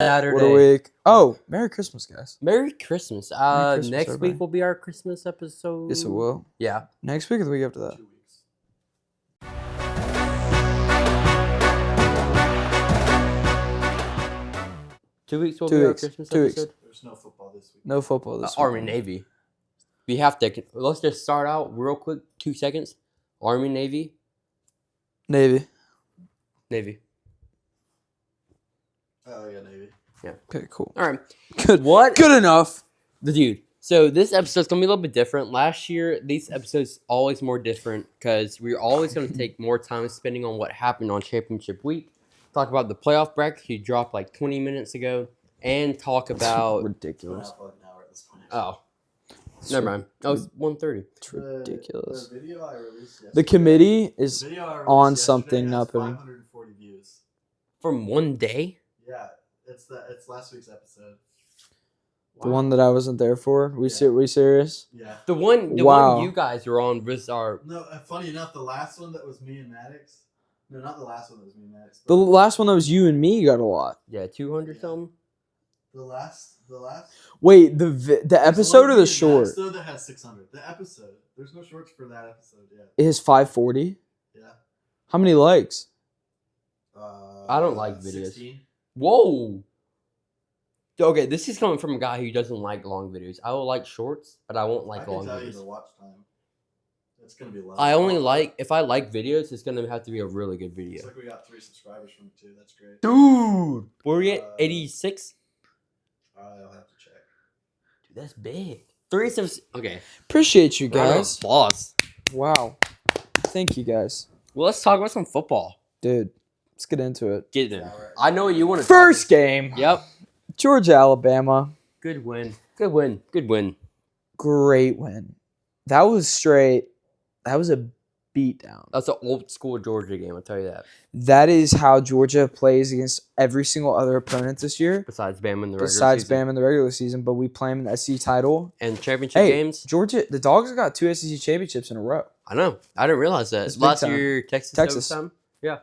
Saturday. What a week. Oh, Merry Christmas, guys. Merry Christmas. Merry Christmas, Next everybody. week will be our Christmas episode. Yes, it will. Yeah. Next week or the week after that? 2 weeks. Two weeks will 2 be our weeks. Christmas 2 weeks. episode. There's no football this week. No football this week. Army, Navy. We have to. Let's just start out real quick. 2 seconds. Army, Navy. Navy. Navy. Oh, yeah, Navy. Okay, cool. All right. Good. What? Good enough. Dude. So this episode's going to be a little bit different. Last year, these episodes always more different because we're always going to take more time spending on what happened on championship week. Talk about the playoff bracket he dropped like 20 minutes ago. And talk about... Ridiculous. For like an hour at this point. Oh. Never mind. Oh, it's 1:30. It's ridiculous. The video I released yesterday. The committee is the video I released on yesterday something has not putting. 540 views. From one day? Yeah, it's last week's episode. the one that I wasn't there for. We serious? Yeah. The one Wow. you guys were on was our... No, funny enough, the last one that was me and Maddox. No, not the last one that was me and Maddox. The last one that was you and me got a lot. Yeah, 200 something? The last. Wait, the episode or the short? The episode that has 600. The episode. There's no shorts for that episode yet. It has 540. Yeah. How many likes? I don't like videos. 16. Whoa! Okay, this is coming from a guy who doesn't like long videos. I will like shorts, but I won't like I can long tell you the videos. watch time. It's gonna be low. I only like... If I like videos, it's going to have to be a really good video. Looks like we got 3 subscribers from it too. That's great. Dude! Were we at 86? I'll have to check. Dude, that's big. 3 subs... Okay. Appreciate you Round of guys. applause. Wow. Thank you guys. Well, let's talk about some football. Dude, let's get into it. Get in. Yeah, right. I know what you want to First game. Yep. Georgia, Alabama. Good win. Good win. Good win. Great win. That was straight. That was a beatdown. That's an old school Georgia game, I'll tell you that. That is how Georgia plays against every single other opponent this year. Besides Bama in the regular Besides season. Bama in the regular season, but we play them in the SEC title. And championship Hey, games. Georgia, the Dogs have got 2 SEC championships in a row. I know. I didn't realize that. It's big Last time. year, Texas. Texas. Time. Yeah.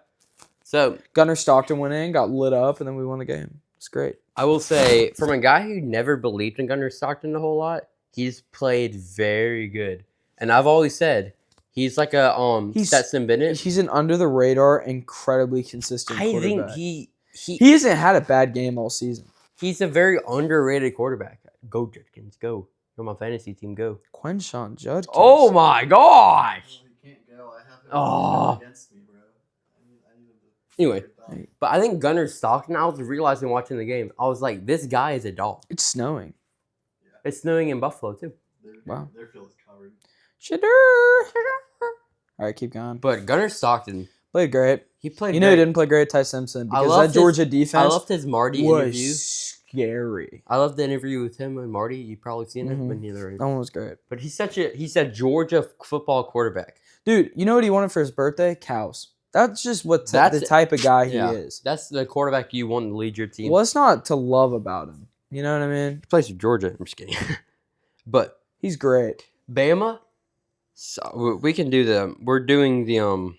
So, Gunnar Stockton went in, got lit up, and then we won the game. It's great. I will say, from a guy who never believed in Gunnar Stockton a whole lot, he's played very good. And I've always said, he's like a Stetson Bennett. He's an under the radar, incredibly consistent I quarterback. think He hasn't had a bad game all season. he's a very underrated quarterback. Go Judkins, go. You're my fantasy team, go. Quinshon Judkins. Oh my gosh! Oh, he can't go. I have him Oh. against me, bro. I need him to Anyway. get it done. But I think Gunnar Stockton, I was realizing watching the game, I was like, this guy is a dog. It's snowing. It's snowing in Buffalo, too. Wow. Their field is covered. All right, keep going. But Gunnar Stockton, Played great. he played You know, he great. didn't play great. Ty Simpson, I because loved that his- Georgia I defense loved his Marty was interview. scary. I loved the interview with him and Marty. You've probably seen it, Mhm. but neither. That one was great, But he's a Georgia football quarterback. dude. You know what he wanted for his birthday? Cows. That's just what That's the type of guy he Yeah. is. That's the quarterback you want to lead your team. What's not to love about him? You know what I mean? He plays for Georgia. I'm just kidding. But He's great. Bama, so we can do we're doing the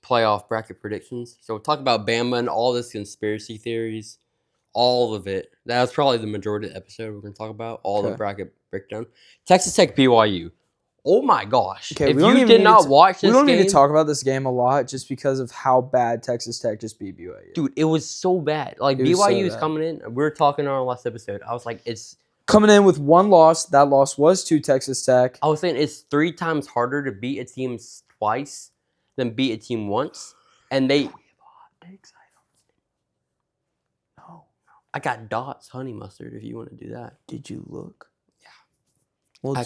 playoff bracket predictions. So we'll talk about Bama and all this conspiracy theories, all of it. That's probably the majority of the episode we're going to talk about, all the Okay. bracket breakdown. Texas Tech BYU. Oh my gosh. Okay, if we don't you even did need not to- watch this We don't game, need to talk about this game a lot just because of how bad Texas Tech just beat BYU. dude, it was so bad. Like, It was so BYU is bad. coming in. We were talking on our last episode. I was like, Coming in with one loss. That loss was to Texas Tech. I was saying it's 3 times harder to beat a team twice than beat a team once. And they... No. I got Dots honey mustard if you want to do that. Did you look? Yeah. Well,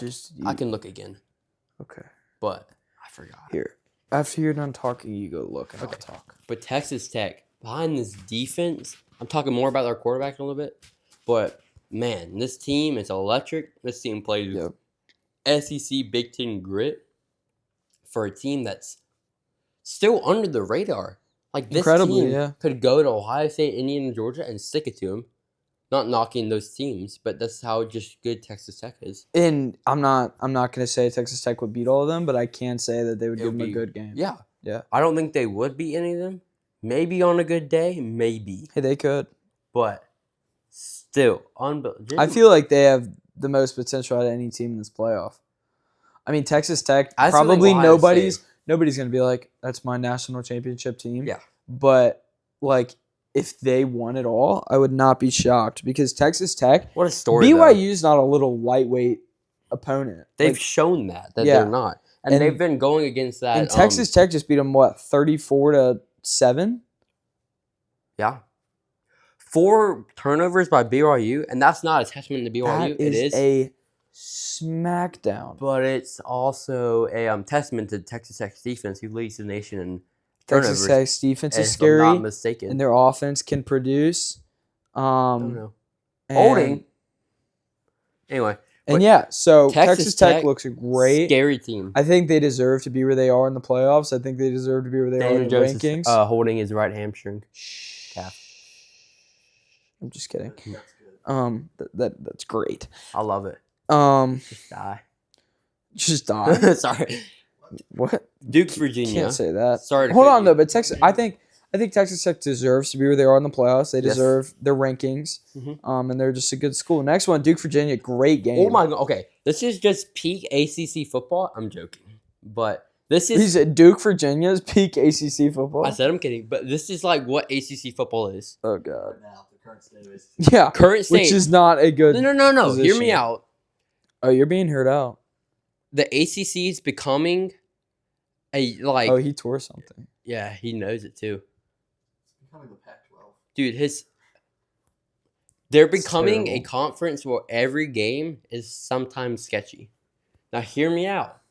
I can look again, Okay. but I forgot. Here. After you're done talking, you go look and Okay. I'll talk. But Texas Tech, behind this defense, I'm talking more about their quarterback in a little bit, but man, this team is electric. This team plays Yep. SEC Big Ten grit for a team that's still under the radar. Like, this Incredibly, team yeah. could go to Ohio State, Indiana, Georgia, and stick it to them. Not knocking those teams, but that's how just good Texas Tech is. And I'm not gonna say Texas Tech would beat all of them, but I can say that they would It give would them a be- good game. Yeah. Yeah. I don't think they would beat any of them. Maybe on a good day, maybe. Hey, they could. But Still, unbelievable. I feel like they have the most potential out of any team in this playoff. I mean, Texas Tech, I still think probably Ohio nobody's State. going to be like, that's my national championship team. Yeah. But, like, if they won it all, I would not be shocked because Texas Tech, What a story, though. BYU's not a little lightweight opponent. They've Like, shown that yeah. they're not. And And- they've been going against that. and Texas Tech just beat them, 34-7? Yeah. 4 turnovers by BYU, and that's not a testament to BYU. That is a smackdown. But it's also a testament to Texas Tech's defense, who leads the nation in turnovers. Texas Tech's defense is if scary, I'm not mistaken. and their offense can produce. I don't know. and- Holding. Anyway. And yeah, so Texas Texas Tech Tech, looks great. Scary team. I think they deserve to be where they are in the playoffs. I think they deserve to be where they are in the Daniel Jones rankings. is holding his right hamstring calf. I'm just kidding. That's good. That's great. I love it. Just die. Just die. Sorry. What? Duke, Virginia. Can't say that. Sorry to Hold cut on you. though, but Texas. I think Texas Tech deserves to be where they are in the playoffs. They Yes. deserve their rankings. Mhm. And they're just a good school. Next one, Duke, Virginia. Great game. Oh my god. Okay. This is just peak ACC football. I'm joking. But this He is. said Duke, Virginia's peak ACC football. I said I'm kidding. But this is like what ACC football is. Oh god. Right now, the current state of ACC. Yeah. Current state. Which is not a good. No. Hear position. me out. Oh, you're being heard out. The ACC is becoming a like. Oh, he tore something. Yeah, he knows it too. It's becoming the Pac-12. Dude, they're It's becoming a terrible. conference where every game is sometimes sketchy. Now, hear me out.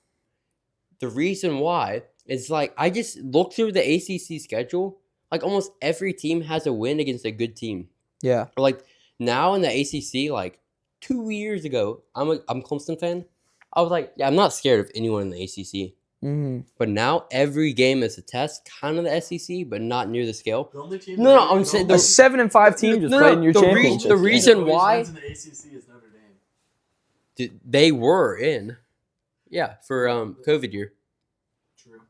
The reason why is like I just look through the ACC schedule. Like almost every team has a win against a good team. Yeah. Or like now in the ACC, like 2 years ago, I'm a Clemson fan. I was like, yeah, I'm not scared of anyone in the ACC. Mm-hmm. But now every game is a test, kind of the SEC, but not near the scale. The only team. No, that- I'm the saying only- A 7-5 team just No, played in your the championship. the game. reason that always why- wins in the ACC is Notre Dame. Dude, they were in, yeah, for COVID year True.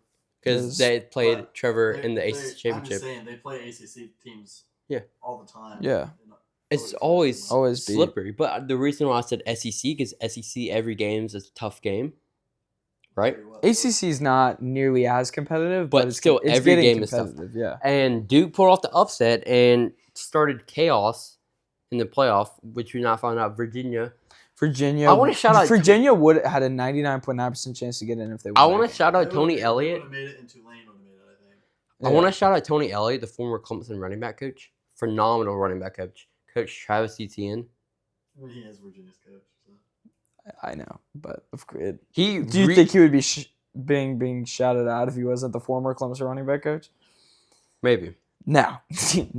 because Yes. they played But Trevor They- in the they- ACC I'm just championship. saying they play ACC teams. Yeah. All the time. Yeah. And It's always Always beat. slippery. But the reason why I said SEC because SEC every game is a tough game, right? very well. ACC is not nearly as competitive, But but it's still, it's every getting game is tough. competitive. Yeah. And Duke pulled off the upset and started chaos in the playoff, which we now found out Virginia. Virginia. I wanna shout out- Virginia would had a 99.9% chance to get in if they. I won want that to shout They out would've Tony made- Elliott. They would have made it, and Tulane would have made it. I think. I want to shout out Tony Elliott, the former Clemson running back coach. Phenomenal running back coach. Coach Travis Etienne. I mean, he is Virginia's coach. So. I know, but of course. He Do you think he would be being shouted out if he wasn't the former Clemson running back coach? maybe? No.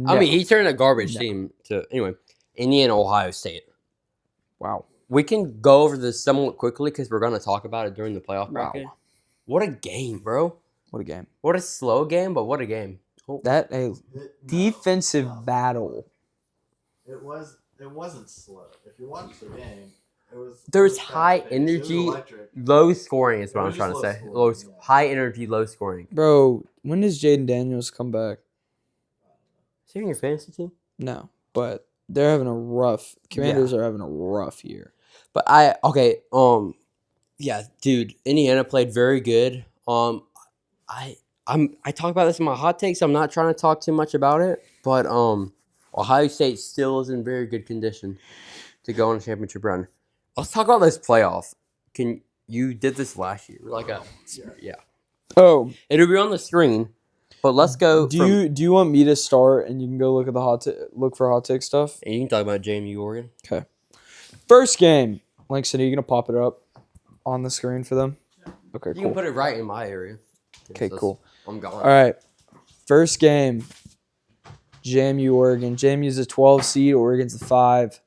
I mean, he turned a garbage No. team to anyway. Indiana, Ohio State. wow. We can go over this somewhat quickly because we're going to talk about it during the playoff Wow. bracket. What a game, bro! What a game. What a slow game, but what a game. Oh, That a No, defensive no. battle. It wasn't slow. If you watch the game, it was. There's it was high fast-paced. It was energy. electric. low scoring is what It I'm was trying to just say. low Low, scoring, yeah. high energy, low scoring. Bro, when does Jaden Daniels come back? Is he in your fantasy team? No, but they're having a rough. Commanders are having a rough year. But yeah, dude, Indiana played very good. I talk about this in my hot takes. I'm not trying to talk too much about it, but Ohio State still is in very good condition to go on a championship run. Let's talk about this playoff. You did this last year? Yeah. Oh, It'll be on the screen, but let's go. do you want me to start and you can go look at the look for hot take stuff? And you can talk about JMU Oregon. Okay. First game, Langston, are you gonna pop it up on the screen for them? Okay, You can cool. put it right in my area. Okay, cool. I'm gone. All right. First game, JMU Oregon. JMU's a 12 seed. Oregon's a 5.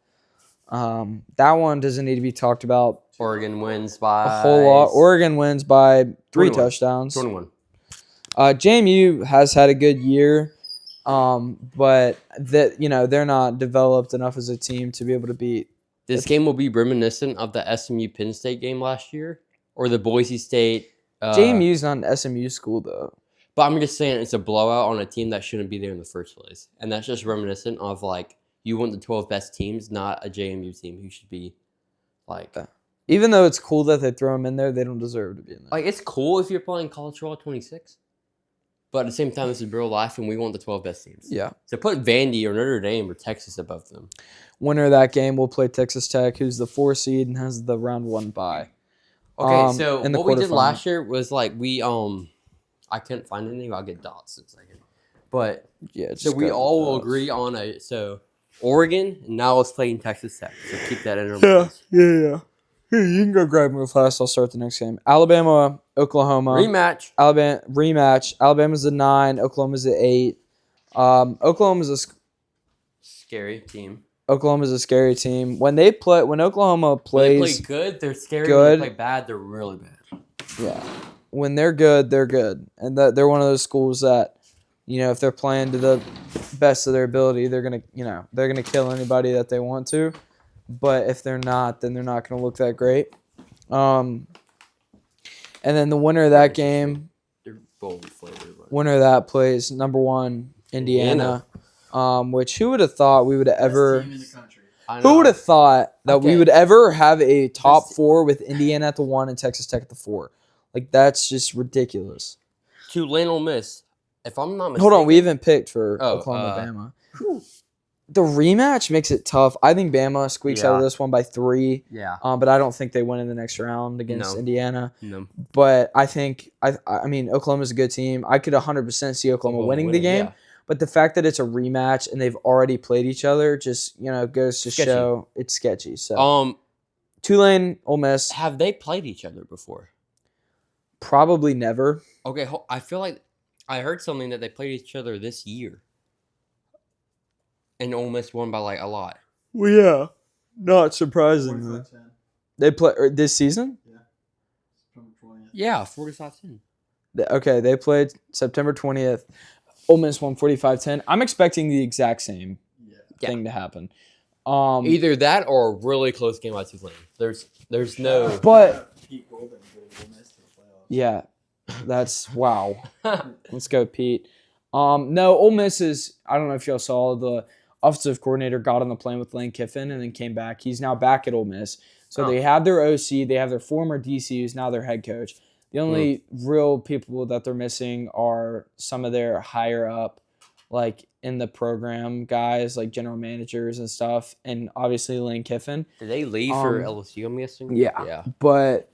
That one doesn't need to be talked about Oregon wins by a whole lot. Oregon wins by 3 21. touchdowns. 21. JMU has had a good year, but they're not developed enough as a team to be able to beat. This game will be reminiscent of the SMU Penn State game last year, or the Boise State. JMU's not an SMU school though. But I'm just saying it's a blowout on a team that shouldn't be there in the first place, and that's just reminiscent of like you want the 12 best teams, not a JMU team who should be like. Even though it's cool that they throw them in there, they don't deserve to be in there. Like, it's cool if you're playing college football 26. But at the same time, this is real life, and we want the 12 best teams. Yeah. So put Vandy or Notre Dame or Texas above them. Winner of that game will play Texas Tech, who's the 4 seed and has the round 1 bye. Okay, so in the what we did quarterfinal. last year was like we I couldn't find anything. I'll get dots in a second. But Yeah. so we all will agree on Oregon, and now let's play in Texas Tech. So keep that in our minds. Yeah. Here, you can go grab me fast. I'll start the next game. Alabama, Oklahoma. Rematch. Alabama rematch. Alabama's a 9. Oklahoma's a 8. Oklahoma's a Scary team. Oklahoma's a scary team. When Oklahoma When they plays, play good, they're scary. good. When they play bad, they're really bad. yeah, when they're good, they're good, and they're one of those schools that, if they're playing to the best of their ability, they're gonna kill anybody that they want to. But if they're not, then they're not gonna look that great. And then the winner of that game, They're bold flavored. winner of that plays number 1 Indiana. Which who would have thought we would have ever? Best team in the country. Who would have thought that we Okay. would ever have a top This- 4 with Indiana at the 1 and Texas Tech at the 4? Like, that's just ridiculous. Tulane Ole Miss? If I'm not mistaken. Hold on, we even picked for Oh, Oklahoma, Bama. The rematch makes it tough. I think Bama squeaks out of Yeah. this one by 3. Yeah. But I don't think they win in the next round against No. Indiana. No. But I think I mean Oklahoma's a good team. I could 100% see Oklahoma winning the game. Yeah. But the fact that it's a rematch and they've already played each other just, goes to Sketchy. show it's sketchy. So Tulane, Ole Miss, Have they played each other before? probably never. Okay, I feel like I heard something that they played each other this year. And Ole Miss won by like a lot. Well, yeah. Not surprisingly. 45-10. They play this season? September 20th. Yeah, 45-10. Okay, they played September 20th. Ole Miss won 45-10. I'm expecting the exact same Yeah. thing to happen. Either that or a really close game by Tulane. There's no. But Pete Golden drove Ole Miss to the playoffs. yeah, that's wow. Let's go, Pete. No, Ole Miss is. I don't know if y'all saw the offensive coordinator got on the plane with Lane Kiffin and then came back. He's now back at Ole Miss. So they have their OC, they have their former DC, who's now their head coach. The only real people that they're missing are some of their higher up, like in the program guys, like general managers and stuff, and obviously Lane Kiffin. Did they leave for LSU? I'm guessing. Yeah. Yeah. But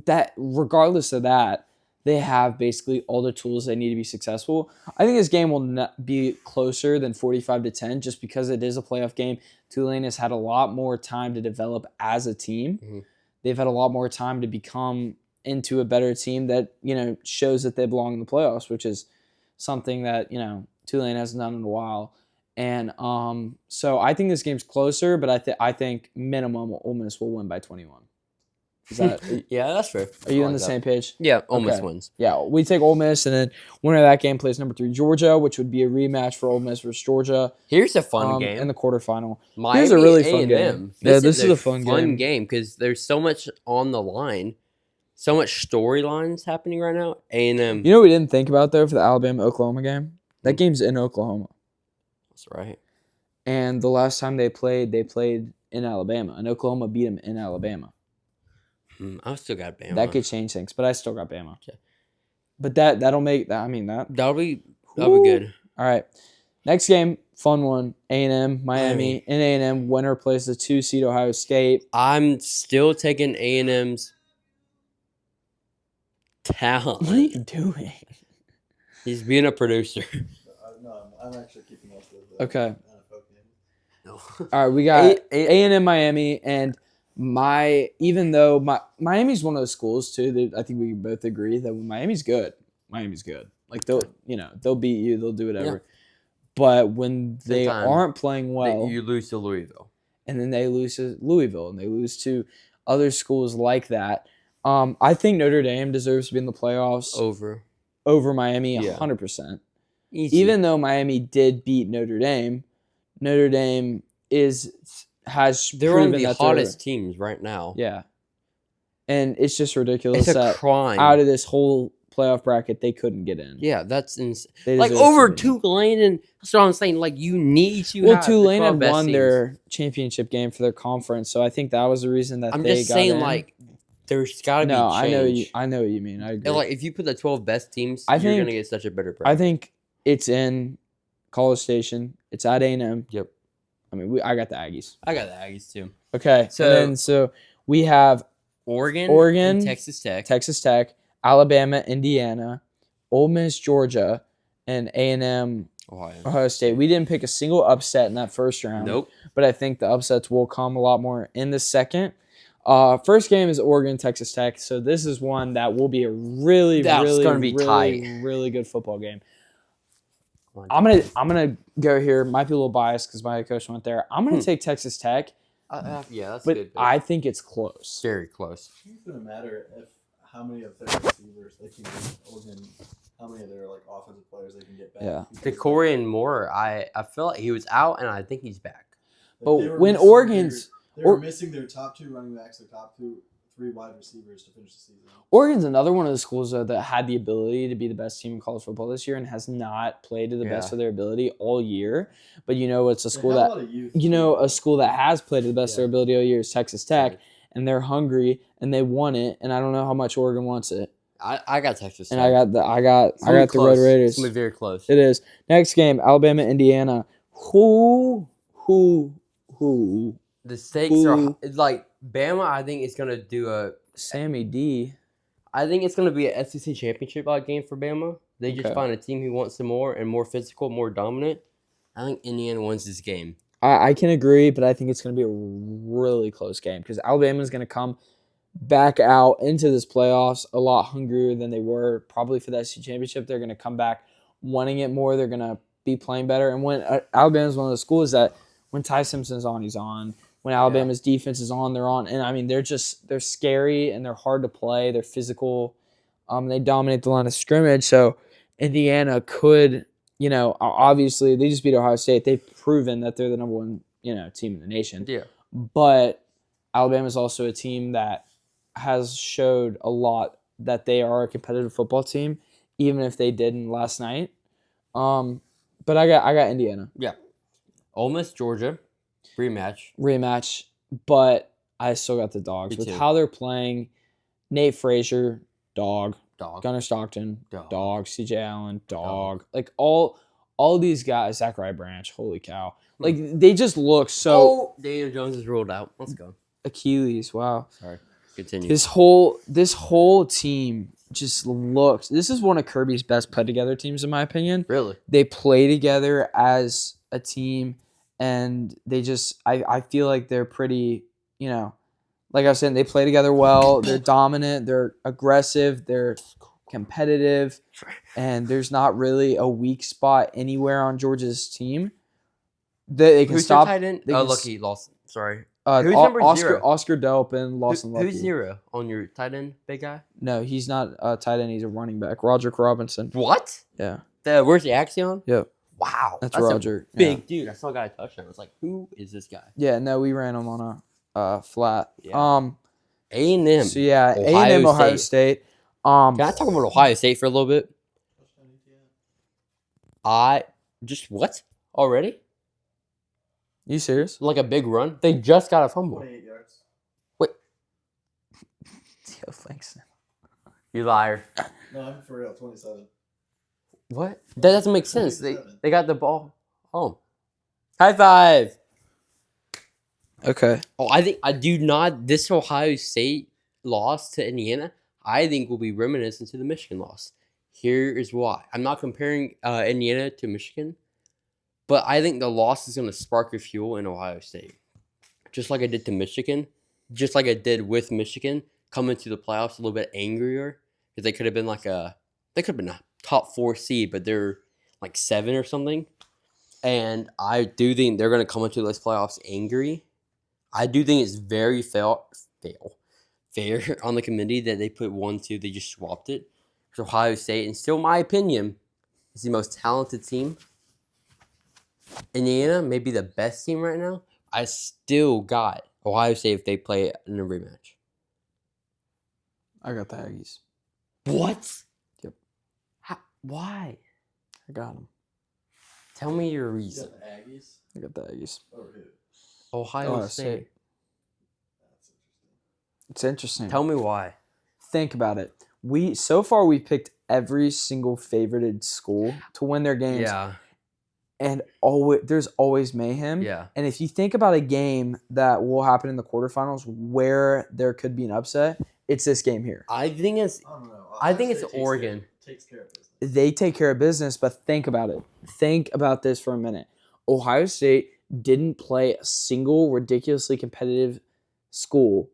that, regardless of that, they have basically all the tools they need to be successful. I think this game will not be closer than 45-10 just because it is a playoff game. Tulane has had a lot more time to develop as a team. Mm-hmm. They've had a lot more time to become into a better team that, shows that they belong in the playoffs, which is something that, Tulane hasn't done in a while. And so I think this game's closer, but I think minimum Ole Miss will win by 21. Is that Yeah, that's fair. Are you I on like the that. same page? Yeah, Ole Miss Okay. wins. Yeah, we take Ole Miss, and then winner of that game plays number 3 Georgia, which would be a rematch for Ole Miss versus Georgia Here's a fun game. in the quarterfinal. Miami Here's a really fun A&M. game. Yeah, this is a fun game. game because there's so much on the line, so much storylines happening right now. A&M. You know what we didn't think about, though, for the Alabama-Oklahoma game? That game's in Oklahoma. That's right. And the last time they played in Alabama, and Oklahoma beat them in Alabama. I still got Bama. That could change things, but I still got Bama. Okay. But that'll make that. I mean that. That'll be Woo. good. All right. Next game, fun one. A&M, Miami. In A&M, winner plays the 2 seed Ohio State. I'm still taking A&M's talent. What are you doing? He's being a producer. No, I'm actually keeping up with the Okay. NFL games. No. All right, we got A&M, Miami, and even though Miami's one of those schools too that I think we can both agree that when Miami's good. Like they'll beat you, they'll do whatever. Yeah. But when they Sometimes aren't playing well, You lose to Louisville. and then they lose to Louisville and they lose to other schools like that, I think Notre Dame deserves to be in the playoffs over Miami Yeah. 100%. Easy. Even though Miami did beat Notre Dame has they're one of proven the that hottest teams right now. yeah. And it's just ridiculous It's a that crime. out of this whole playoff bracket, they couldn't get in. Yeah, that's insane. They Like deserve over to be in. Tulane, and that's what I'm saying. Like you need to Well, have the Tulane 12 had best won teams. their championship game for their conference, so I think that was the reason that I'm they just got saying, in. like there's got to be No, change. I know what you mean. I agree. And, like if you put the 12 best teams, I you're gonna think- get such a better I bracket. think it's in College Station. It's at A&M. Yep. I mean, I got the Aggies. I got the Aggies too. Okay, So- so we have Oregon, Oregon, and Texas Tech. Texas Tech, Alabama, Indiana, Ole Miss, Georgia, and A&M, Ohio State. We didn't pick a single upset in that first round. Nope. But I think the upsets will come a lot more in the second. First game is Oregon, Texas Tech. So this is one that will be a really, That's really, gonna be really, tight. really good football game. I'm gonna go here. Might be a little biased because my coach went there. I'm gonna take Texas Tech, yeah, that's but good. I think it's close. Very close. It's gonna matter if how many of their receivers they can get Oregon, how many of their like offensive players they can get back. Yeah. The Corian Moore, I feel like he was out, and I think he's back. But they were when missing Oregon's- they were missing their top 2 running backs, their top 3 wide receivers to finish the season. Oregon's another one of the schools though, that had the ability to be the best team in college football this year and has not played to the best Yeah. of their ability all year. But it's a They school have a that lot of youth, a school that has played to the best of their Yeah. ability all year is Texas Tech, Right. and they're hungry and they want it, and I don't know how much Oregon wants it. I got Texas. And Tech. I got It's gonna be the Red close. Raiders. It's gonna be very close. It is. Next game, Alabama, Indiana. Who The stakes are it's like Bama. I think it's gonna do a. Sammy D. I think it's gonna be an SEC championship game for Bama. They just Okay. find a team who wants some more and more physical, more dominant. I think Indiana wins this game. I can agree, but I think it's going to be a really close game because Alabama is going to come back out into this playoffs a lot hungrier than they were probably for the SEC championship. They're going to come back wanting it more. They're going to be playing better. And when Alabama is one of the schools that when Ty Simpson's on, he's on. When Alabama's defense is on, they're on. And I mean, they're scary and they're hard to play. They're physical. They dominate the line of scrimmage. So Indiana could. Obviously they just beat Ohio State. They've proven that they're the number one, team in the nation. Yeah. But Alabama is also a team that has showed a lot that they are a competitive football team, even if they didn't last night. But I got Indiana Ole Miss, Georgia, rematch, but I still got the Dogs Me with too. how they're playing. Nate Frazier, dog. Dog. Gunnar Stockton, Dog. dog. CJ Allen, dog. Like all these guys, Zachariah Branch, holy cow. Like they just look so Daniel Jones is ruled out. Let's go. Achilles, wow. Sorry. Continue. This whole team just looks. This is one of Kirby's best put together teams in my opinion. Really? They play together as a team and they just I feel like they're pretty, like I was saying, they play together well. They're dominant. They're aggressive. They're competitive. And there's not really a weak spot anywhere on Georgia's team. They can Who's stop. their tight end? they Oh, can look, he lost. Sorry. Who's number Oscar, 0? Oscar Delpin, Lawson Lucky. Who's 0 on your tight end, big guy? No, he's not a tight end. He's a running back. Roger Robinson. What? Yeah. Where's the Axion? Yep. Wow. That's a Roger. big dude. I saw a guy touchdown. I was like, who is this guy? Yeah, no, we ran him on a flat. Yeah. A&M. So yeah, Ohio A&M Ohio State. Can I talk about Ohio State for a little bit? What? Already? You serious? Like a big run? They just got a fumble. 28 yards. Yo, thanks. You liar. No, I'm for real. 27. What? That doesn't make sense. They 27. got the ball home. High five. Okay. Oh, I do not. This Ohio State loss to Indiana, I think will be reminiscent to the Michigan loss. Here is why. I'm not comparing Indiana to Michigan, but I think the loss is going to spark a fuel in Ohio State. Just like I did to Michigan, just like I did with Michigan, coming to the playoffs a little bit angrier because they could have been a top 4 seed, but they're like 7 or something. And I do think they're going to come into those playoffs angry. I do think it's very fair on the committee that they put 1-2. They just swapped it. So Ohio State, and still my opinion, is the most talented team. Indiana may be the best team right now. I still got Ohio State if they play in a rematch. I got the Aggies. What? Yep. Why? I got them. Tell me your You reason. got the Aggies I got the Aggies. over who? Ohio Ohio State. State. That's interesting. It's interesting. Tell me why. Think about it. So far we picked every single favorited school to win their games, Yeah. and there's always mayhem. Yeah. And if you think about a game that will happen in the quarterfinals where there could be an upset, it's this game here. I think it's I don't know. I think Ohio it's State Oregon. takes care of business. They take care of business, but think about it. Think about this for a minute. Ohio State didn't play a single ridiculously competitive school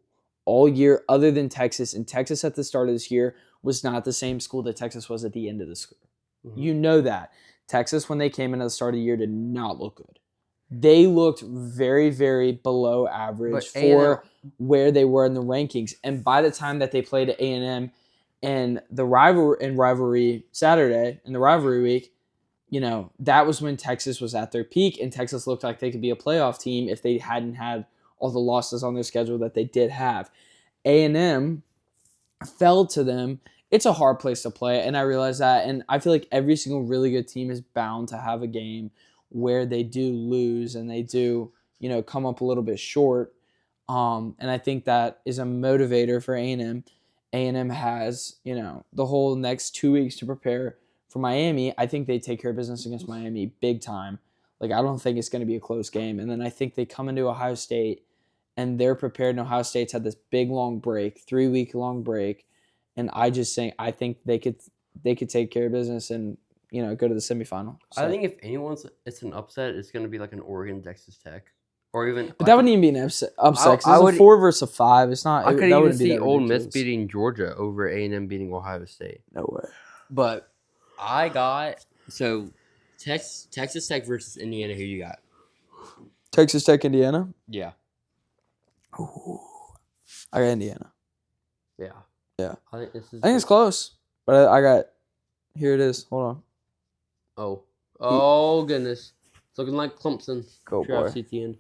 all year other than Texas, and Texas at the start of this year was not the same school that Texas was at the end of the school. Mhm. You know that. Texas, when they came in at the start of the year, did not look good. They looked very, very below average But for where they were in the rankings. And by the time that they played at A&M and the rivalry Saturday in the rivalry week, that was when Texas was at their peak, and Texas looked like they could be a playoff team if they hadn't had all the losses on their schedule that they did have. A&M fell to them. It's a hard place to play, and I realize that. And I feel like every single really good team is bound to have a game where they do lose and they do, come up a little bit short. And I think that is a motivator for A&M. A&M has, the whole next 2 weeks to prepare for Miami. I think they take care of business against Miami big time. Like, I don't think it's going to be a close game. And then I think they come into Ohio State and they're prepared. And Ohio State's had this big long break, 3-week long break. And I think they could take care of business and, go to the semifinal. So. I think if it's an upset, it's going to be like an Oregon Texas Tech, or even. But that wouldn't even be an upset. It's I would- a 4 versus a 5. It's not. I could that even wouldn't be see that Ole Miss ridiculous. beating Georgia over A&M beating Ohio State. No way. But I got Texas Tech versus Indiana. Who you got? Texas Tech, Indiana. Yeah. Ooh. I got Indiana. Yeah. Yeah. I think this is. I think it's close, but I got. Here it is. Hold on. Oh goodness! It's looking like Clemson. Go, Travis boy. Etienne.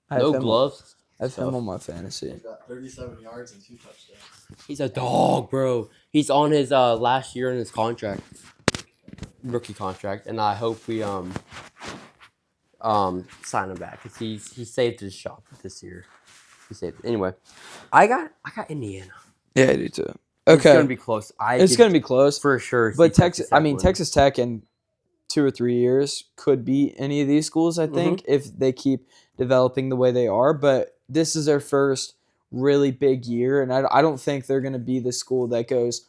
I have No him- gloves. I have him on my fantasy. He's got 37 yards and 2 touchdowns. He's a dog, bro. He's on his last year in his rookie contract, and I hope we sign him back because he saved his shop this year. He saved it. Anyway, I got Indiana. Yeah, I do too. It's Okay, gonna be close. it's gonna be close. for sure. But see Texas, Tech win. Texas Tech in 2 or 3 years could beat any of these schools. I think if they keep developing the way they are. But this is their first really big year, and I don't think they're gonna be the school that goes,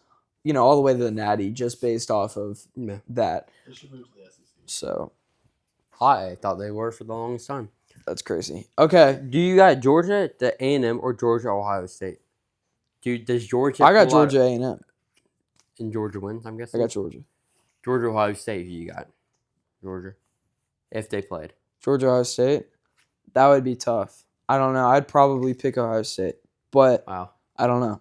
all the way to the Natty just based off of that. They should move to the SEC. So I thought they were for the longest time. that's crazy. Okay, Do you got Georgia, the A&M, or Georgia Ohio State? Does Georgia? I got pull out- Georgia A&M. And Georgia wins. I'm I guessing. got Georgia. Georgia Ohio State. Who you got? Georgia. If they played. Georgia Ohio State. That would be tough. I don't know. I'd probably pick Ohio State, but Wow. I don't know.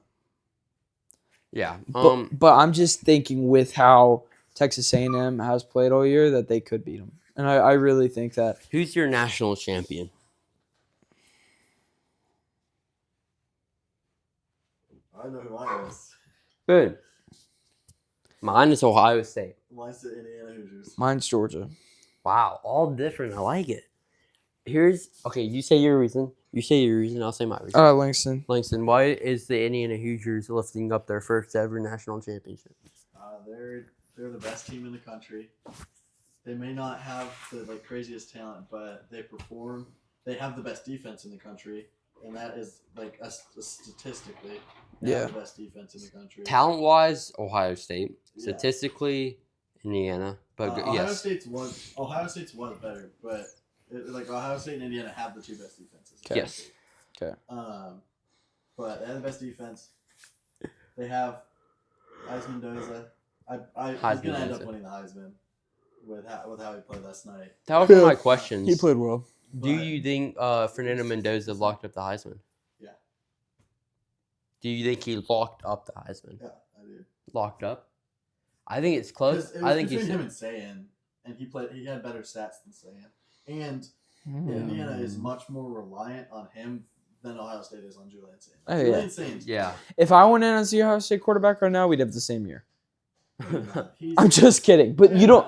Yeah. But I'm just thinking with how Texas A&M has played all year that they could beat them, and I really think that. Who's your national champion? I know who mine is. Good. Mine is Ohio State. Mine's the Indiana Hoosiers. Mine's Georgia. Wow, all different. I like it. You say your reason. You say your reason. I'll say my reason. Langston. Langston, why is the Indiana Hoosiers lifting up their first ever national championship? They're the best team in the country. They may not have the craziest talent, but they perform. They have the best defense in the country, and that is statistically, they have the best defense in the country. Talent-wise, Ohio State. Yeah. Statistically, Indiana. But Ohio yes. State's was better, but Ohio State and Indiana have the 2 best defenses. Okay. Yes. Okay. But they have the best defense. They have Heisman Doza. He's gonna end up winning the Heisman with how he played last night. That was one of my questions. He played well. Do you think Fernando Mendoza locked up the Heisman? Yeah. Do you think he locked up the Heisman? Yeah, I do. Locked up? I think it's close. 'Cause it was I think between he's him and Sayan, and he had better stats than Sayan. And Indiana is much more reliant on him than Ohio State is on Julian Sayan. Oh, yeah. Julian Sayan's yeah. If I went in as the Ohio State quarterback right now, we'd have the same year. Maybe not. I'm just kidding. But Yeah, you don't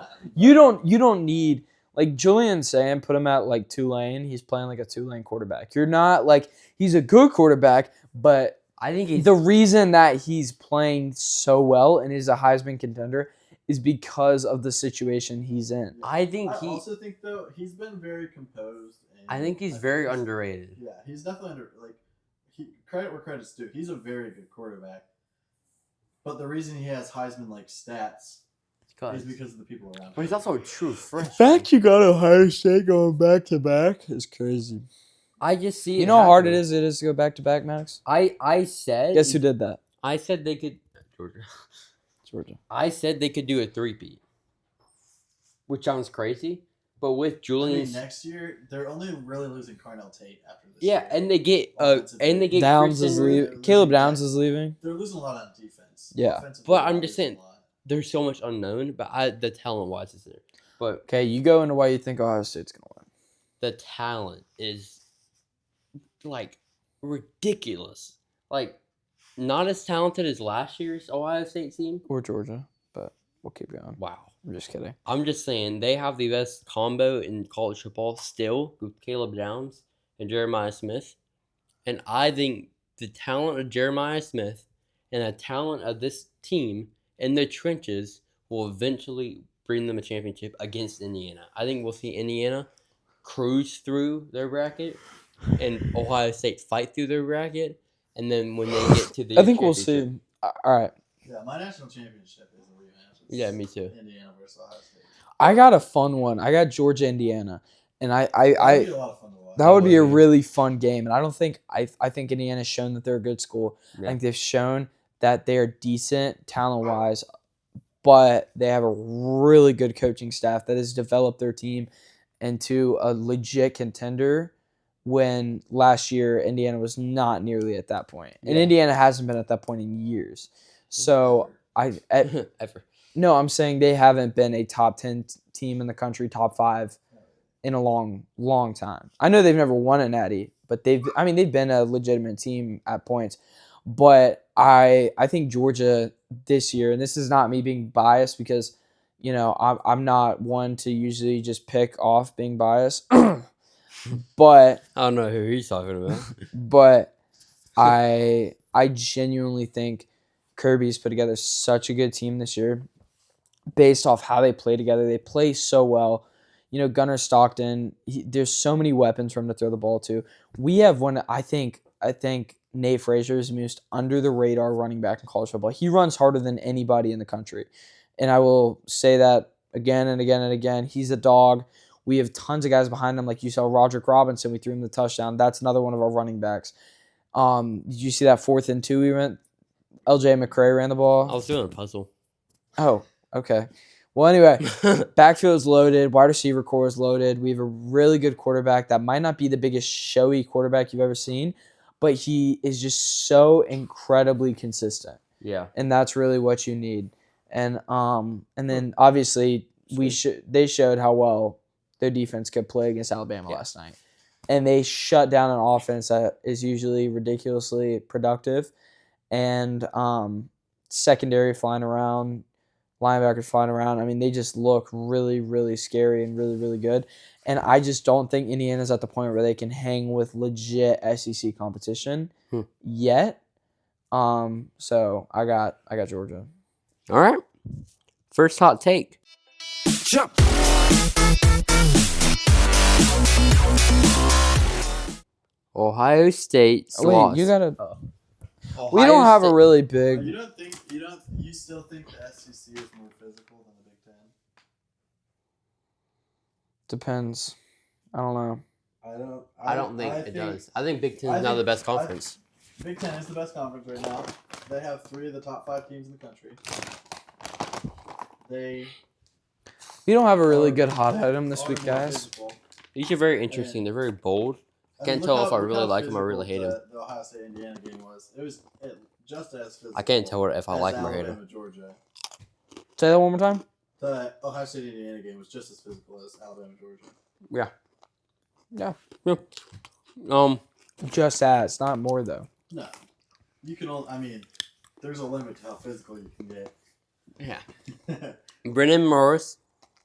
but- you don't need like Julian saying put him at like Tulane. He's playing like a Tulane quarterback. You're not like he's a good quarterback, but I think he's the reason that he's playing so well and is a Heisman contender is because of the situation he's in. I think I he also think though he's been very composed. And I think he's very underrated. Yeah, he's definitely credit where credit's due. He's a very good quarterback. But the reason he has Heisman like stats is because of the people around him. But he's also a true The freshman. fact you got Ohio State going back to back is crazy. I just see You it know how hard it happening. is to go back to back, Max? I said Guess who did that? I said they could Georgia. Georgia. I said they could do a three-peat. Which sounds crazy, but with I Julian mean, next year they're only really losing Carnell Tate after this. yeah, year. and they get Downs Chris is Henry. leaving. Caleb Downs is leaving. They're losing a lot on defense. Yeah. Offensively, But I'm they're just losing saying- a lot. There's so much unknown, but the talent wise is there. But Okay, you go into why you think Ohio State's going to win. the talent is like ridiculous. Like not as talented as last year's Ohio State team. Or Georgia, but we'll keep going. Wow. I'm just kidding. I'm just saying they have the best combo in college football still with Caleb Downs and Jeremiah Smith. And I think the talent of Jeremiah Smith and the talent of this team in the trenches will eventually bring them a championship against Indiana. I think we'll see Indiana cruise through their bracket and Ohio State fight through their bracket. And then when they get to the I think we'll see. championship- All right. Yeah, my national championship is a rematch. It's Yeah, me too. Indiana versus Ohio State. I got a fun one. I got Georgia, Indiana. And That would be a lot of fun to watch. that would be a would be. really fun game. And I don't think I think Indiana's shown that they're a good school. Yeah. I think they've shown that they're decent talent wise, but they have a really good coaching staff that has developed their team into a legit contender when last year Indiana was not nearly at that point. And Yeah. Indiana hasn't been at that point in years. So Ever. no, I'm saying they haven't been a top 10 team in the country, top 5 in a long, long time. I know they've never won a natty, but they've been a legitimate team at points. But I think Georgia this year, and this is not me being biased because, you know, I'm not one to usually just pick off being biased. But I don't know who he's talking about. but I genuinely think Kirby's put together such a good team this year based off how they play together. They play so well. You know, Gunnar Stockton, there's so many weapons for him to throw the ball to. We have one, I think Nate Frazier is the most under the radar running back in college football. He runs harder than anybody in the country. And I will say that again and again and again. He's a dog. We have tons of guys behind him. Like you saw Roderick Robinson, we threw him the touchdown. That's another one of our running backs. Did you see that 4th and 2 we went? LJ McCray ran the ball. I was doing a puzzle. Oh, okay. Well, anyway, backfield's loaded. Wide receiver core is loaded. We have a really good quarterback that might not be the biggest showy quarterback you've ever seen, but he is just so incredibly consistent, Yeah. and that's really what you need. And then obviously they showed how well their defense could play against Alabama last night, and they shut down an offense that is usually ridiculously productive, and secondary flying around. Linebackers flying around. I mean, they just look really, really scary and really, really good. And I just don't think Indiana's at the point where they can hang with legit SEC competition yet. So I got Georgia. All right. First hot take. Jump. Ohio State Wait, lost. you gotta. We Ohio don't have a State- really big. You still think the SEC is more physical than the Big Ten? Depends. I don't know. I don't think it does. I think Big Ten's now the best conference. Big Ten is the best conference right now. They have 3 of the top 5 teams in the country. They We don't have a really are- good hot item this are week, more guys. physical. These are very interesting. They're very bold. Can't tell if I really like him or really hate him. The Ohio State Indiana game was. It was just as physical. I can't tell if I as like him or hate him. Alabama, Georgia. Say that one more time. The Ohio State Indiana game was just as physical as Alabama, Georgia. Yeah. Yeah. Just as, not more though. No, you can only. I mean, there's a limit to how physical you can get. Yeah. Brennan Morris.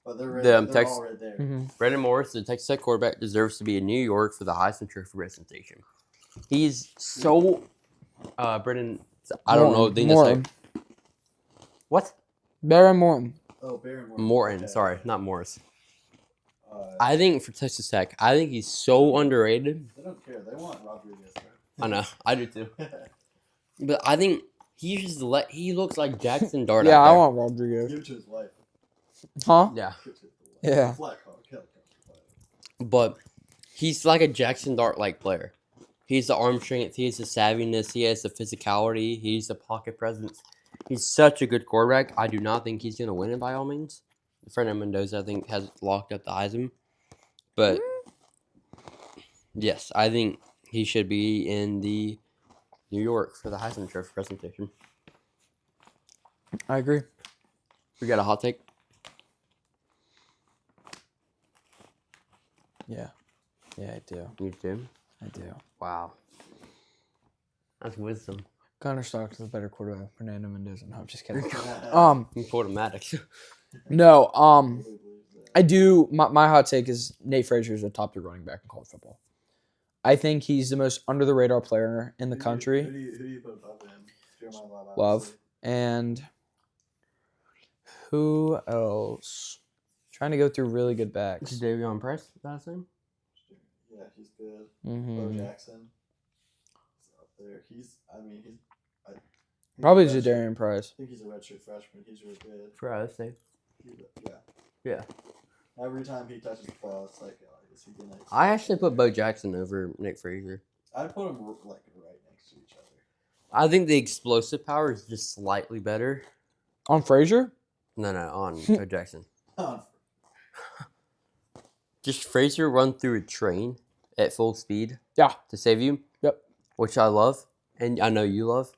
But they're, The, they're Tex- all right there. Brennan Morris, the Texas Tech quarterback, deserves to be in New York for the Heisman Trophy presentation. He's so. Brennan. I don't know the thing to say. Morton. What? Baron Morton. Oh, Baron Morton. Morton. Okay. Sorry, not Morris. I I think for Texas Tech, I think he's so underrated. They don't care. They want Rodriguez. I know. I do too. But I think he just he looks like Jackson Dart. Yeah, out I there. want Rodriguez. Give it to his wife. Huh? Yeah. Give it to his wife. Yeah. Flat call. Kill it. But he's like a Jackson Dart like player. He's the arm strength, he has the savviness, he has the physicality, he's the pocket presence. He's such a good quarterback. I do not think he's gonna win it by all means. Fernando Mendoza, I think, has locked up the Heisman. But yes, I think he should be in the New York for the Heisman Trophy presentation. I agree. We got a hot take. Yeah. Yeah, I do. You too? I do. Wow. That's wisdom. Connor Stockton's a better quarterback. Fernando Mendoza. No, I'm just kidding. You quote Maddox. No, I do. My hot take is Nate Frazier is a top 3 running back in college football. I think he's the most under the radar player in the country. Who do you put above him? Jeremiah Love. Love. Obviously. And who else? Trying to go through really good backs. Davion Price, is that his name? Yeah, he's good. Mm-hmm. Bo Jackson. He's up there. Probably he's a redshirt- Jadarian Price. I think he's a redshirt freshman. He's really good. For us, Dave. Yeah. Yeah. Every time he touches the ball, it's like, oh, is he gonna? I actually put Bo Jackson over Nick Frazier. I'd put them like right next to each other. I think the explosive power is just slightly better. On Frazier? No, on Bo Jackson. Oh, Just Frazier run through a train at full speed. Yeah. To save you. Yep. Which I love, and I know you love.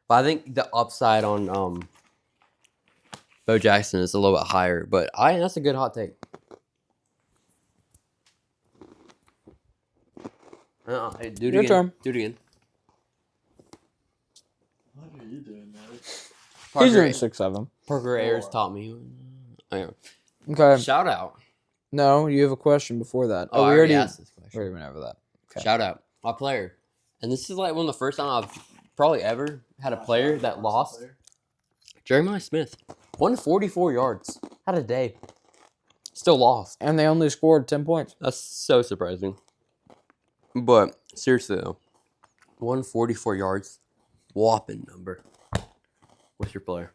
But I think the upside on Bo Jackson is a little bit higher. But that's a good hot take. Hey, do it Your again. turn. Do it again. what are you doing, man? He's doing 6'7". Parker Ayers taught me. Anyway, Okay. shout out. No, you have a question before that. Oh, we I already asked this question. went over that. Okay. Shout out. My player. And this is like one of the first time I've probably ever had a player that lost. Jeremiah Smith. 144 yards. Had a day. Still lost. And they only scored 10 points. That's so surprising. But seriously though, 144 yards. Whopping number. What's your player?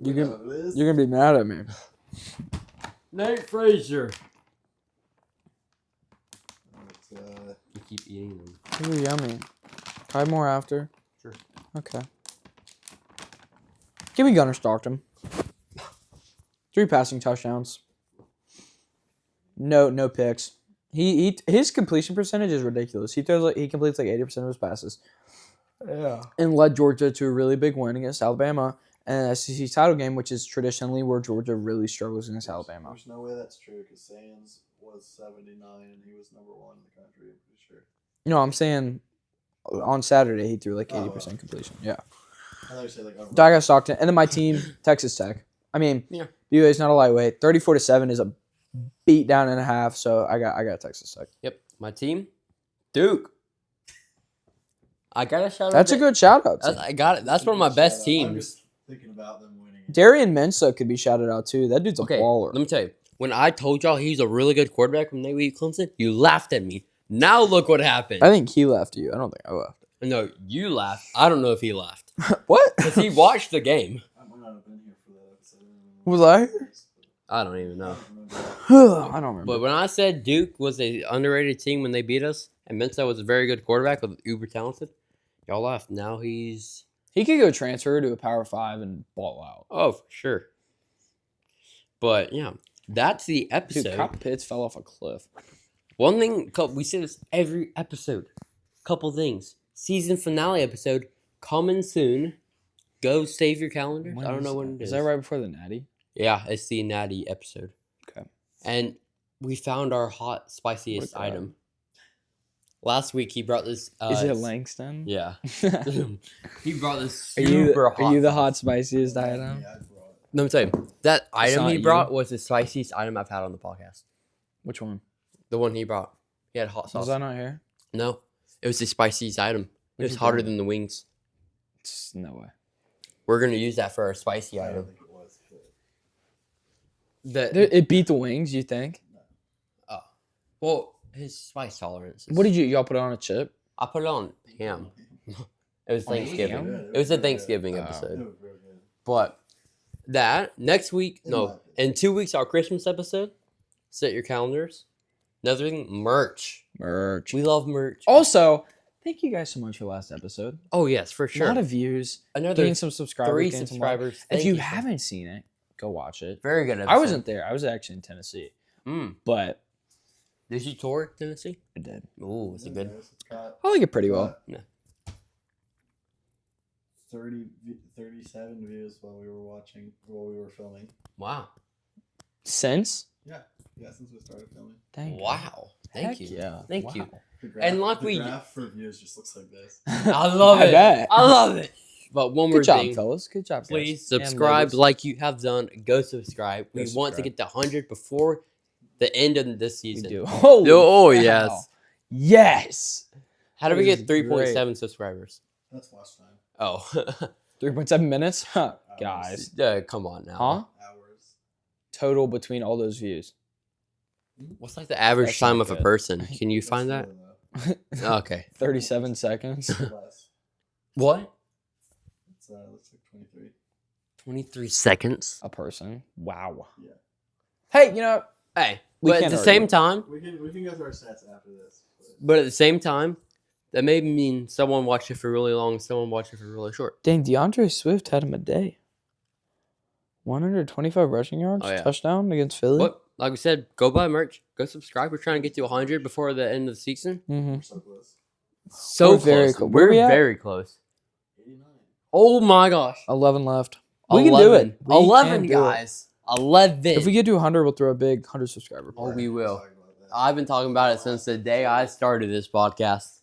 You're gonna be mad at me. Nate Frazier. It's, You keep eating them. Ooh, yummy. Try more after. Sure. Okay. Give me Gunnar Stockton. 3 passing touchdowns. No picks. His completion percentage is ridiculous. He completes like 80% of his passes. Yeah. And led Georgia to a really big win against Alabama and an SEC title game, which is traditionally where Georgia really struggles against Alabama. There's no way that's true because Sands was 79 and he was number 1 in the country. I'm pretty sure. No, I'm saying on Saturday he threw like 80% wow. completion. Yeah. I thought you said like. I got Stockton, and then my team, Texas Tech. I mean, Yeah. BYU's not a lightweight. 34-7 is a beat down and a half. So I got Texas Tech. Yep. My team, Duke. I gotta shout out. That's a good shout out. I got it. That's one of my best I'm teams. just thinking about them winning. Darian Mensa could be shouted out too. That dude's a Okay, baller. let me tell you. When I told y'all he's a really good quarterback when they beat Clemson, you laughed at me. Now look what happened. I think he left you. I don't think I left. No, you laughed. I don't know if he laughed What? because he watched the game. I might not have been here for that episode. Was I here? I don't even know. I don't remember. But when I said Duke was a underrated team when they beat us, and Mensa was a very good quarterback with uber talented, y'all laughed. Now he's He could go transfer to a Power 5 and ball out. oh for sure. But yeah, that's the episode. Dude, Kyle Pitts fell off a cliff. One thing we say this every episode. Couple things. Season finale episode coming soon. Go save your calendar. I don't know when it is. Is that right before the Natty? Yeah, it's the Natty episode. Okay. And we found our hot, spiciest Look at that. item. Last week he brought this. Is it Langston? Yeah. He brought this Are super you, are you the sauce. hot spiciest item? Yeah, I brought it. Let me tell you, that item not he you. brought was the spiciest item I've had on the podcast. Which one? The one he brought. He had hot sauce. Was that not here? No, it was the spiciest item. It Where'd was you hotter bring it? than the wings. No way. We're gonna use that for our spicy I don't item. think it was. But It beat the wings, you think? Well, his spice tolerance. What did y'all put it on a chip? I put it on ham. It was On Thanksgiving. ham? It was a really good. Thanksgiving Oh. It episode. was real good. But that next week, In my no, opinion. in 2 weeks, our Christmas episode. Set your calendars. Another thing, merch. Merch. We love merch. Also, thank you guys so much for last episode. Oh yes, for A sure. lot of views. Another Getting some subscribers. 3 getting some love. subscribers. If Thank you sir. haven't seen it, go watch it. Very good episode. I wasn't there. I was actually in Tennessee. But Did you tour Tennessee? I did. Ooh, was it good? It's got I like it pretty well. Yeah. 37 views while we were filming. Wow. Since? Yeah, since we started filming. Thank you. Wow. Thank Heck you. Yeah. Thank you. Wow. The And like the we- graph for views just looks like this. I love I it. bet. I love it. But one more Good job, thing. fellas. Good job, guys. Please And subscribe ladies. like you have done. Go subscribe. We Go want to subscribe. get to 100 before the end of this We season. do. Holy Oh, cow. yes. Yes. How do we This get is 3.7 subscribers? That's watch time. Oh. 3.7 minutes? Huh. Hours. Guys. Come on now. Huh? Hours. Total between all those views. What's like the average That's time not of a good. person? Can you That's find that? really low. Okay. 37 seconds. Less. What? It's looks like 23. 23 seconds. A person. Wow. Yeah. Hey, you know, Hey, We but at can't the argue. same time, We can go through our stats after this. but at the same time, that may mean someone watched it for really long, someone watched it for really short. dang, DeAndre Swift had him a day. 125 rushing yards, Oh, yeah. touchdown against Philly. But like we said, go buy merch, go subscribe. We're trying to get to 100 before the end of the season. Mm-hmm. We're so close. So We're very close. close. Where We're we at? very close. 89. Oh my gosh. 11 left. We can do it. We 11 can do it. guys. 11. If we get to 100, we'll throw a big 100 subscriber. Oh, party. we will. Talk about that. I've been talking about it since the day I started this podcast.